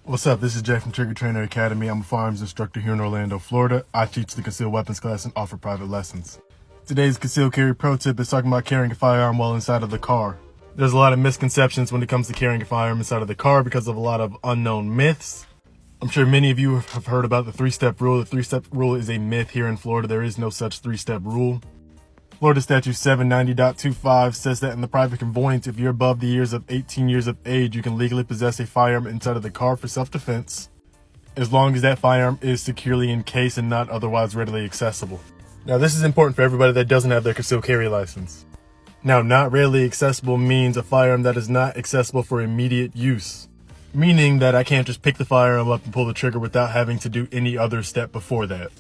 What's up? This is Jay from Trigger Trainer Academy. I'm a firearms instructor here in Orlando, Florida. I teach the concealed weapons class and offer private lessons. Today's concealed carry pro tip is talking about carrying a firearm while inside of the car. There's a lot of misconceptions when it comes to carrying a firearm inside of the car because of a lot of unknown myths. I'm sure many of you have heard about the three-step rule. The three-step rule is a myth here in Florida. There is no such three-step rule. Florida Statute 790.25 says that in the private conveyance, if you're above the years of 18 years of age, you can legally possess a firearm inside of the car for self-defense, as long as that firearm is securely encased and not otherwise readily accessible. Now, this is important for everybody that doesn't have their concealed carry license. Now, not readily accessible means a firearm that is not accessible for immediate use, meaning that I can't just pick the firearm up and pull the trigger without having to do any other step before that.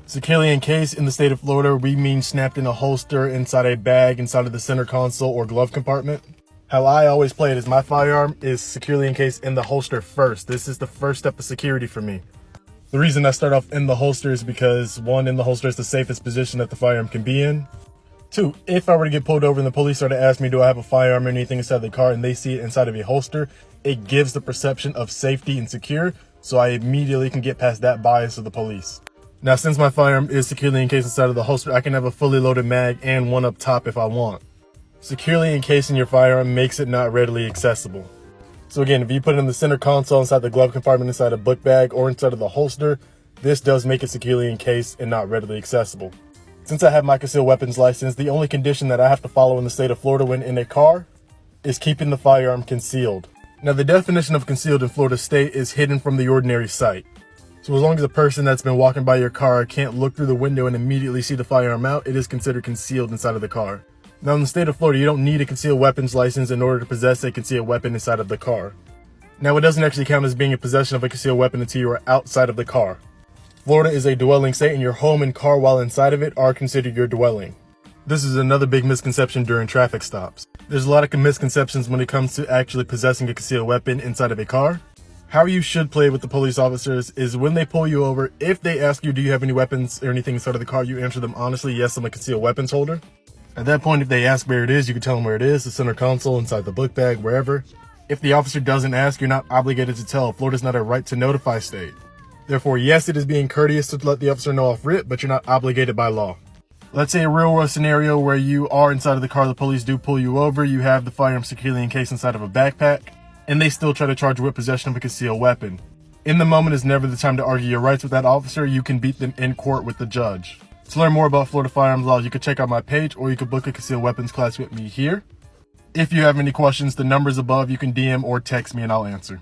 Securely encased in the state of Florida, we mean snapped in a holster, inside a bag, inside of the center console or glove compartment. How I always play it is my firearm is securely encased in the holster first. This is the first step of security for me. The reason I start off in the holster is because, one, in the holster is the safest position that the firearm can be in. Two, if I were to get pulled over and the police are to ask me, do I have a firearm or anything inside the car, and they see it inside of a holster, it gives the perception of safety and secure, so I immediately can get past that bias of the police. Now, since my firearm is securely encased inside of the holster, I can have a fully loaded mag and one up top if I want. Securely encasing your firearm makes it not readily accessible. So again, if you put it in the center console, inside the glove compartment, inside a book bag, or inside of the holster, this does make it securely encased and not readily accessible. Since I have my concealed weapons license, the only condition that I have to follow in the state of Florida when in a car is keeping the firearm concealed. Now, the definition of concealed in Florida state is hidden from the ordinary sight. So as long as a person that's been walking by your car can't look through the window and immediately see the firearm out, it is considered concealed inside of the car. Now, in the state of Florida, you don't need a concealed weapons license in order to possess a concealed weapon inside of the car. Now, it doesn't actually count as being in possession of a concealed weapon until you are outside of the car. Florida is a dwelling state, and your home and car while inside of it are considered your dwelling. This is another big misconception during traffic stops. There's a lot of misconceptions when it comes to actually possessing a concealed weapon inside of a car. How you should play with the police officers is when they pull you over, if they ask you, do you have any weapons or anything inside of the car, you answer them honestly, yes, I'm a concealed weapons holder. At that point, if they ask where it is, you can tell them where it is, the center console, inside the book bag, wherever. If the officer doesn't ask, you're not obligated to tell. Florida's not a right to notify state. Therefore, yes, it is being courteous to let the officer know off rip, but you're not obligated by law. Let's say a real world scenario where you are inside of the car, the police do pull you over, you have the firearm securely encased inside of a backpack, and they still try to charge you with possession of a concealed weapon. In the moment is never the time to argue your rights with that officer. You can beat them in court with the judge. To learn more about Florida firearms laws, you can check out my page, or you can book a concealed weapons class with me here. If you have any questions, the number's above. You can DM or text me and I'll answer.